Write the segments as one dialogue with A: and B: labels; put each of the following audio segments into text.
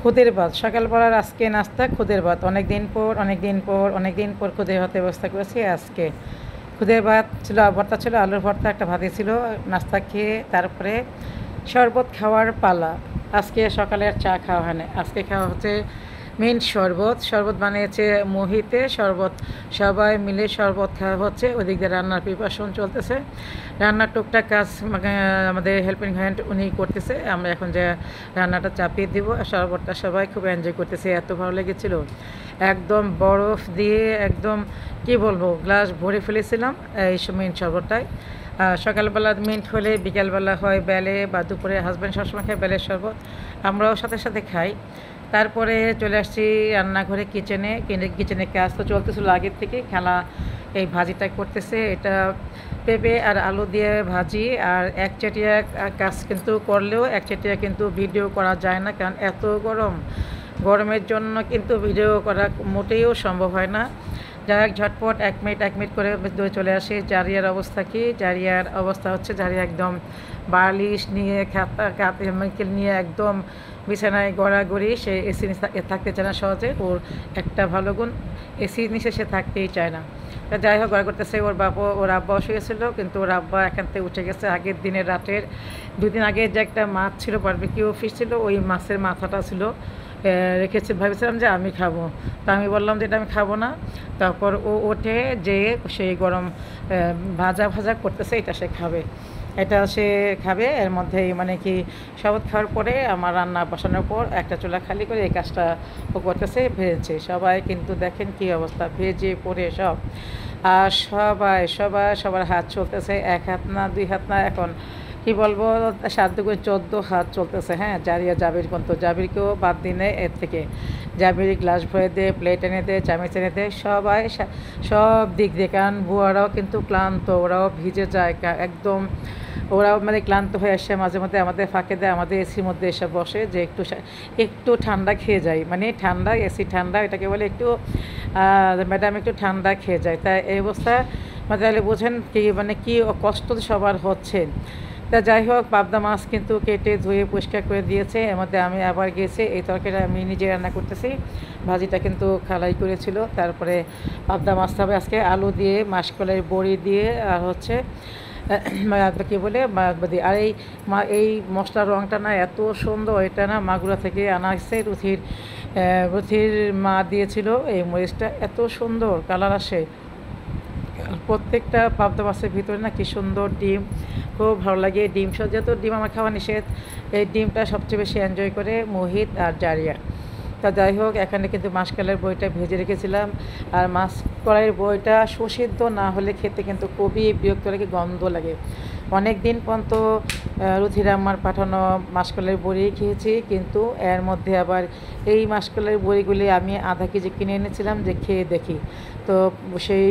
A: খুদের ভাত সকালবেলার আজকে নাস্তা খুদের ভাত অনেক দিন পর খুদের ভাতের ব্যবস্থা করেছি আজকে। খুদের ভাত ছিল, ভর্তা ছিল, আলুর ভর্তা, একটা ভাতি ছিল। নাস্তা খেয়ে তারপরে শরবত খাওয়ার পালা। আজকে সকালের চা খাওয়া হয় না, আজকে খাওয়া হচ্ছে মিন্ট শরবত। শরবত বানিয়েছে মুহিতে, শরবত সবাই মিলে শরবত খাওয়া হচ্ছে। ওদিক দিয়ে রান্নার প্রিপারেশন চলতেছে, রান্নার টুকটাক কাজ আমাদের হেল্পিং হ্যান্ড উনি করতেছে। আমরা এখন যে রান্নাটা চাপিয়ে দিব, আর শরবতটা সবাই খুব এনজয় করতেছে, এত ভালো লেগেছিল। একদম বরফ দিয়ে একদম কি বলবো, গ্লাস ভরে ফেলেছিলাম এই মিন্ট শরবতটায়। সকালবেলা মিন্ট হলে বিকালবেলা হয় বেলে, বা দুপুরে হাজব্যান্ড সবসময় খায় বেলের শরবত, আমরাও সাথে সাথে খাই। তারপরে চলে আসছি রান্নাঘরে, কিচেনে কাজ তো চলতেছিল আগের থেকে। খেলা এই ভাজিটা করতেছে, এটা পেঁপে আর আলু দিয়ে ভাজি। আর একচেটিয়া কাজ কিন্তু করলেও একচেটিয়া কিন্তু ভিডিও করা যায় না, কারণ এত গরমের জন্য কিন্তু ভিডিও করা মোটেও সম্ভব হয় না। যাই হোক, ঝটপট এক মিনিট করে দৌড়ে চলে আসি। জারিয়ার অবস্থা কি? জারিয়ার অবস্থা হচ্ছে, জারিয়া একদম বালিশ নিয়ে কেমিক্যাল নিয়ে একদম বিছানায় গড়াগড়ি। সে এসি থাকতে চায় না সহজে। ওর একটা ভালো গুণ, এসি নিচে সে থাকতেই চায় না। তা যাই হোক, গড়া করতেছে। ওর আব্বাও শুয়েছিল, কিন্তু ওর আব্বা এখান থেকে উঠে গেছে আগের দিনের রাতের। দুদিন আগে যে একটা মাছ ছিল, বারবিকিউ ফিশ ছিল, ওই মাছের মাথাটা ছিল, রেখেছে। ভেবেছিলাম যে আমি খাবো, তা আমি বললাম যে এটা আমি খাবো না। তারপর ও ওঠে যে সেই গরম ভাজা করতেছে, এটা সে খাবে, এর মধ্যেই মানে কি শরবত খাওয়ার পরে আমার রান্না বসানোর পর একটা চুলা খালি করে এই কাজটা ও করতেছে, ভেজেছে। সবাই কিন্তু দেখেন কি অবস্থা, ভেজে পড়ে সব। আর সবার হাত চলতেছে, এক হাত না দুই হাত না, এখন কি বলবো, 7 দুগুণে 14 হাত চলতেছে। হ্যাঁ, জাবির কিন্তু জাবিরকেও বাদ দিনে এর থেকে। জাবির গ্লাস ভরে দে, প্লেট এনে দে, চামচ এনে দে, সবাই সব দিক দিয়ে। কারণ বুয়ারাও কিন্তু ক্লান্ত, ওরাও ভিজে যায় একদম। ওরাও মানে ক্লান্ত হয়ে আসে, মাঝে মধ্যে আমাদের ফাঁকে দেয়, আমাদের এসির মধ্যে এসে বসে যে একটু ঠান্ডা খেয়ে যায়। মানে ঠান্ডা, এসি ঠান্ডা এটাকে বলে একটু, ম্যাডাম একটু ঠান্ডা খেয়ে যায়। তাই এই অবস্থা মানে তাহলে বোঝেন কি মানে কি কষ্ট সবার হচ্ছে। তা যাই হোক, পাবদা মাছ কিন্তু কেটে ধুয়ে পরিষ্কার করে দিয়েছে। এর মধ্যে আমি আবার গেছি, এই তরকারিটা আমি নিজে রান্না করতেছি। ভাজিটা কিন্তু খালাই করেছিল। তারপরে পাবদা মাছটা হবে আজকে আলু দিয়ে, মাসকলাইয়ের বড়ি দিয়ে, আর হচ্ছে কী বলে আর এই মশলার রঙটা না এত সুন্দর, এটা না মাগুরা থেকে আনা হয়েছে। রুথির মা দিয়েছিল, এই মরিচটা এত সুন্দর কালার আসে। প্রত্যেকটা পাবদা মাছের ভিতরে না কি সুন্দর ডিম, খুব ভালো লাগে। ডিম যেহেতু ডিম আমার খাওয়া নিষেধ, এই ডিমটা সবচেয়ে বেশি এনজয় করে মুহিত আর জারিয়া। তা যাই হোক, এখানে কিন্তু মাসকলাইয়ের বইটা ভেজে রেখেছিলাম। আর মাসকলাইয়ের বইটা সুসিদ্ধ না হলে খেতে কিন্তু খুবই বিরক্ত লাগে, গন্ধ লাগে। অনেক দিন পর্যন্ত রুথিরাম্মার পাঠানো মাসকলাইয়ের বড়ি খেয়েছি, কিন্তু এর মধ্যে আবার এই মাসকলাইয়ের বড়িগুলি আমি আধা কেজি কিনে এনেছিলাম যে খেয়ে দেখি। তো সেই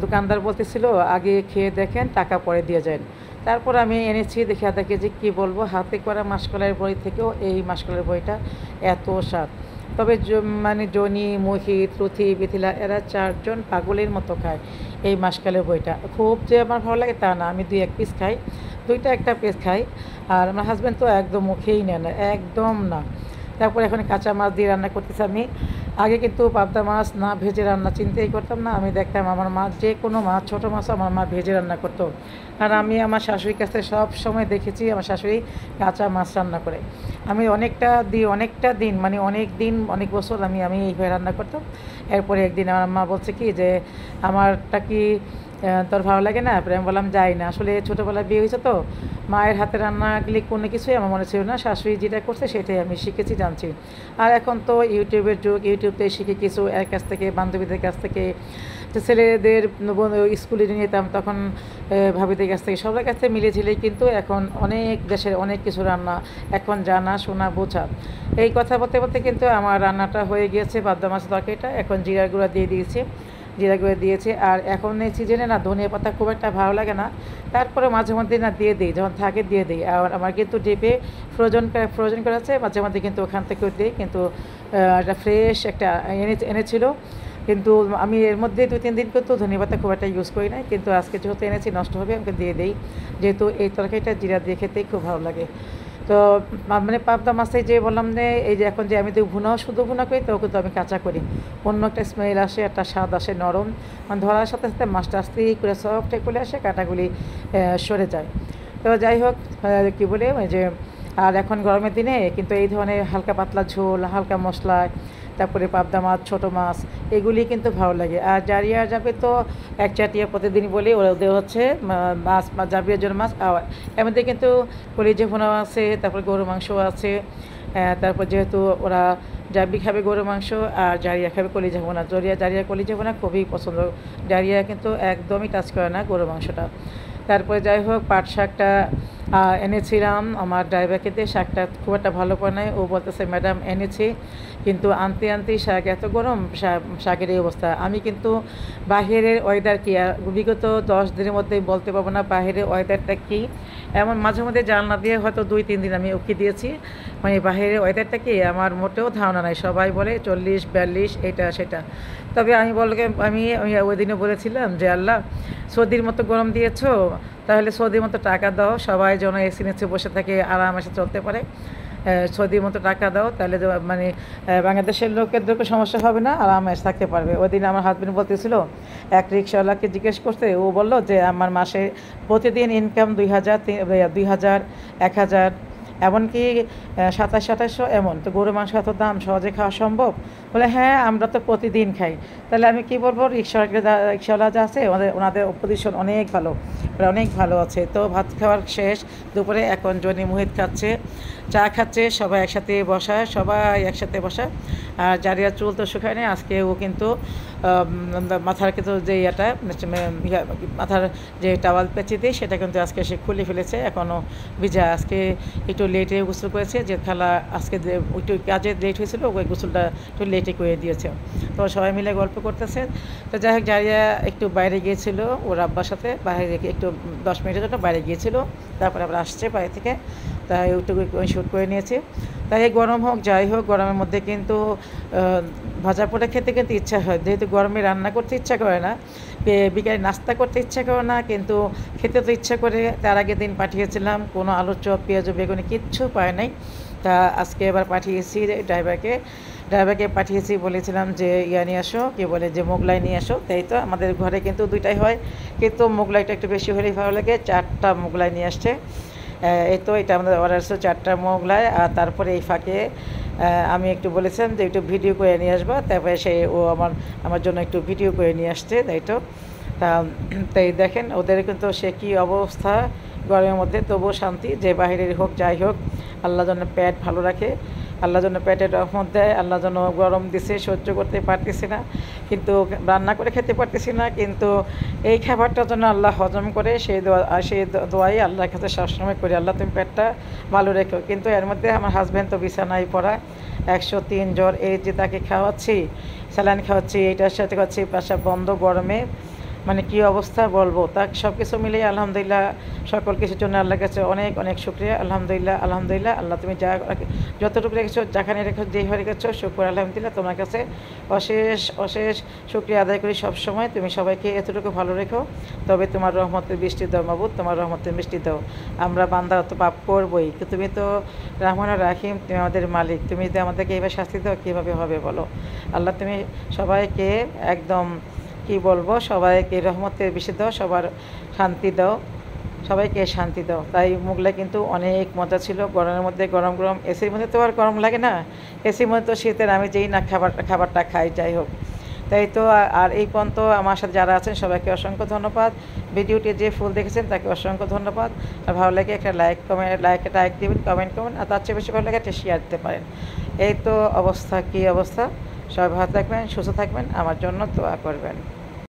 A: দোকানদার বলতেছিল আগে খেয়ে দেখেন, টাকা পরে দিয়ে যান। তারপর আমি এনেছি, দেখি আধা কেজি। কী বলবো, হাতে করা মাসকলাইয়ের বড়ি থেকেও এই মাসকলাইয়ের বড়িটা এত স্বাদ। তবে মানে জনি, মোহিত, রুথি, মিথিলা এরা 4জন পাগলের মতো খায় এই মাসকলাইয়ের বড়িটা। খুব যে আমার ভালো লাগে তা না, আমি 2-1 পিস খাই, 2টা-1টা পিস খাই। আর আমার হাজব্যান্ড তো একদম মুখেই নেয় না, একদম না। তারপরে এখন কাঁচা মাছ দিয়ে রান্না করতেছি আমি। আগে কিন্তু পাবদা মাছ না ভেজে রান্না চিন্তাই করতাম না। আমি দেখতাম আমার মা যে কোনো মাছ, ছোটো মাছ আমার মা ভেজে রান্না করতো। আর আমি আমার শাশুড়ির কাছে সব সময় দেখেছি আমার শাশুড়ি কাঁচা মাছ রান্না করে। আমি অনেকটা দিন মানে অনেক বছর আমি এইভাবে রান্না করতাম। এরপরে একদিন আমার মা বলছে কি যে আমারটা কি তোর ভালো লাগে না? আমি বললাম যাই না, আসলে ছোটোবেলায় বিয়ে হয়েছে তো মায়ের হাতে রান্নাগুলি কোনো কিছুই আমার মনে ছিল না। শাশুড়ি যেটা করছে সেটাই আমি শিখেছি, জানছি। আর এখন তো ইউটিউবের যুগ, ইউটিউবতে শিখে কিছু এর কাছ থেকে, বান্ধবীদের কাছ থেকে, ছেলেদের স্কুলে নিয়ে যেতাম তখন ভাবিদের কাছ থেকে, সবার কাছ থেকে মিলেঝিলেই কিন্তু এখন অনেক দেশের অনেক কিছু রান্না এখন জানা শোনা বোঝা। এই কথা বলতে বলতে কিন্তু আমার রান্নাটা হয়ে গিয়েছে, পাবদা মাছের তরকারিটা। এখন জিরার গুঁড়া দিয়ে দিয়েছি। আর এখন এই সিজনে না ধনিয়া পাতা খুব একটা ভালো লাগে না, তারপরে মাঝে মধ্যে না দিয়ে দিই, যখন থাকে দিয়ে দিই। আর আমার কিন্তু ডিপে ফ্রোজেন করা আছে, মাঝে মধ্যে কিন্তু ওখান থেকেও দিই। কিন্তু একটা ফ্রেশ একটা এনেছিল, কিন্তু আমি এর মধ্যে 2-3 দিন কিন্তু ধনিয়া পাতা খুব একটা ইউজ করি না, কিন্তু আজকে যেহেতু এনেছি নষ্ট হবে, আমাকে দিয়ে দিই, যেহেতু এই তরকারিটা জিরা দিয়ে খেতেই খুব ভালো লাগে। তো মানে পাবদা মাছে যে বললাম যে এই যে এখন যে আমি তো ভুনাও শুধু ভুনা করি, তো কিন্তু আমি কাঁচা করি, অন্য একটা স্মেল আসে, একটা স্বাদ আসে নরম, মানে ধরার সাথে সাথে মাছটা আস্তে করে সফট করে আসে, কাঁটাগুলি সরে যায়। তো যাই হোক, কী বলে ওই যে, আর এখন গরমের দিনে কিন্তু এই ধরনের হালকা পাতলা ঝোল, হালকা মশলা, তারপরে পাবদা মাছ, ছোটো মাছ, এগুলি কিন্তু ভালো লাগে। আর জারিয়া যাবে তো এক চাটিয়া প্রতিদিন বলি, ওদের হচ্ছে মাছ, জাবিয়ার জন্য মাছ। এর মধ্যে কিন্তু কলিজা ভুনা আছে, তারপর গরু মাংস আছে। তারপর যেহেতু ওরা জাবি খাবে গরু মাংস, আর জারিয়া খাবে কলিজা ভুনা। জারিয়া কলিজা ভুনা খুবই পছন্দ। জারিয়া কিন্তু একদমই টাচ করে না গরু মাংসটা। তারপরে যাই হোক, পাট শাকটা এনেছিলাম আমার ড্রাইভারকে দিয়ে। শাকটা খুব একটা ভালো করে নাই, ও বলতেছে ম্যাডাম এনেছি, কিন্তু আনতে আনতেই শাক এত গরম, শাকের এই অবস্থা। আমি কিন্তু বাহিরের ওয়েদার কি বিগত 10 দিনের মধ্যেই বলতে পারবো না বাহিরের ওয়েদারটা কী। এমন মাঝে মধ্যে জানলা দিয়ে হয়তো 2-3 দিন আমি উকি দিয়েছি, মানে বাহিরের ওয়েদারটা কি আমার মোটেও ধারণা নাই। সবাই বলে 40-42 এটা সেটা। তবে আমি ওই দিনে বলেছিলাম যে আল্লাহ, সৌদির মতো গরম দিয়েছো, তাহলে সৌদির মতো টাকা দাও, সবাই যেন এসি নিচে বসে থাকে, আরামসে চলতে পারে। সৌদির মতো টাকা দাও, তাহলে মানে বাংলাদেশের লোকেদেরকে সমস্যা হবে না, আরামসে থাকতে পারবে। ওই দিন আমার হাজবেন্ড বলতেছিল, এক রিক্সাওয়ালাকে জিজ্ঞেস করতে, ও বললো যে আমার মাসে প্রতিদিন ইনকাম 2000, 2000, 1000, এমনকি 2700-2800 এমন। তো গরু মাংস এত দাম, সহজে খাওয়া সম্ভব? বলে হ্যাঁ, আমরা তো প্রতিদিন খাই। তাহলে আমি কি বলবো, রিক্সাওয়ালা যা আছে ওনাদের পজিশন অনেক ভালো, ওরা অনেক ভালো আছে। তো ভাত খাওয়ার শেষ দুপুরে, এখন জনি মুহিত খাচ্ছে, চা খাচ্ছে, সবাই একসাথে বসা। আর জারিয়া চুল তো শুকায় নেই, আজকে ও কিন্তু মাথার কিন্তু যে মাথার যে টাওয়াল পেঁচে দিয়ে সেটা কিন্তু আজকে সে খুলে ফেলেছে, এখনও ভিজা। আজকে একটু লেটে গোসল করেছে, যে খালা আজকে একটু কাজে লেট হয়েছিল, ওই গোসলটা একটু লেটে করে দিয়েছে। তো সবাই মিলে গল্প করতেছে। তো যাই হোক, জারিয়া একটু বাইরে গিয়েছিল ওর আব্বার সাথে, বাইরে একটু 10 মিনিটের জন্য বাইরে গিয়েছিল, তারপরে আবার আসছে বাইরে থেকে, তাই একটু শ্যুট করে নিয়েছি। তাই গরম হোক যাই হোক, গরমের মধ্যে কিন্তু ভাজা পোড়া খেতে কিন্তু ইচ্ছা হয়, যেহেতু গরমে রান্না করতে ইচ্ছা করে না, বিকালে নাস্তা করতে ইচ্ছা করে না, কিন্তু খেতে তো ইচ্ছা করে। তার আগের দিন পাঠিয়েছিলাম, কোনো আলুর চপ, পেঁয়াজ, বেগুনি কিচ্ছু পায় নাই। তা আজকে এবার পাঠিয়েছি ড্রাইভারকে পাঠিয়েছি, বলেছিলাম যে নিয়ে আসো, কি বলে যে মোগলাই নিয়ে আসো। তাই তো আমাদের ঘরে কিন্তু 2টাই হয়, কিন্তু মোগলাইটা একটু বেশি হলেই ভালো লাগে। 4টা মোগলাই নিয়ে আসছে। এই তো এটা আমাদের অর্ডার ছিল 4টা মোগলাই। আর তারপরে এই ফাঁকে আমি একটু বলেছিলাম যে একটু ভিডিও করে নিয়ে আসবো, তারপরে ও আমার জন্য একটু ভিডিও করে নিয়ে আসছে। তাই তো তাই দেখেন ওদের কিন্তু সে কী অবস্থা গরমের মধ্যে, তবুও শান্তি, যে বাহিরের হোক যাই হোক, আল্লাহ যেন পেট ভালো রাখে, আল্লাহ যেন পেটের রহমত দেয়। আল্লাহ যেন গরম দিছে, সহ্য করতে পারতেছি না, কিন্তু রান্না করে খেতে পারতেছি না, কিন্তু এই খাবারটার জন্য আল্লাহ হজম করে, সেই দোয়াই আল্লাহর কাছে সবসময় করি, আল্লাহ তুমি পেটটা ভালো রেখো। কিন্তু এর মধ্যে আমার হাজব্যান্ড তো বিছানায় পড়া, 103 জ্বর, এই যে তাকে খাওয়াচ্ছি, স্যালাইন খাওয়াচ্ছি, এইটার সাথে খাওয়াচ্ছি, পেশাব বন্ধ গরমে, মানে কী অবস্থা বলবো। তা সব কিছু মিলিয়ে আলহামদুলিল্লাহ, সকল কিছুর জন্য আল্লাহর কাছে অনেক অনেক শুকরিয়া। আলহামদুলিল্লাহ, আল্লাহ তুমি যতটুকু রেখেছো, যেখানে রেখেছো, যেভাবে রেখেছো, শুকর আলহামদুলিল্লাহ। তোমার কাছে অশেষ অশেষ শুকরিয়া আদায় করি সব সময়। তুমি সবাইকে এতটুকু ভালো রেখো, তবে তোমার রহমতের বৃষ্টি দাও মাবুদ, তোমার রহমতের বৃষ্টি দাও। আমরা বান্দা তো পাপ করবোই, তুমি তো রহমান রাহিম, তুমি আমাদের মালিক, তুমি যদি আমাদেরকে এইভাবে শাস্তি দাও কীভাবে হবে বলো। আল্লাহ তুমি সবাইকে একদম কি বলবো, সবাইকে রহমতের বৃষ্টি দাও, সবার শান্তি দাও, সবাইকে শান্তি দাও। তাই মোগলাই কিন্তু অনেক মজা ছিল, গরমের মধ্যে গরম গরম। এসির মধ্যে তো আর গরম লাগে না, এসির মধ্যে তো শীতের আমি যেই না খাবারটা খাই। যাই হোক, তাই তো। আর এই পর্যন্ত আমার সাথে যারা আছেন সবাইকে অসংখ্য ধন্যবাদ। ভিডিওটি যে ফুল দেখেছেন তাকে অসংখ্য ধন্যবাদ। আর ভালো লাগে একটা লাইক দিবেন, কমেন্ট করবেন, আর তার চেয়ে বেশি ভালো লাগে একটা শেয়ার দিতে পারেন। এই তো অবস্থা, কী অবস্থা। সবাই ভালো থাকবেন, সুস্থ থাকবেন, আমার জন্য দোয়া করবেন।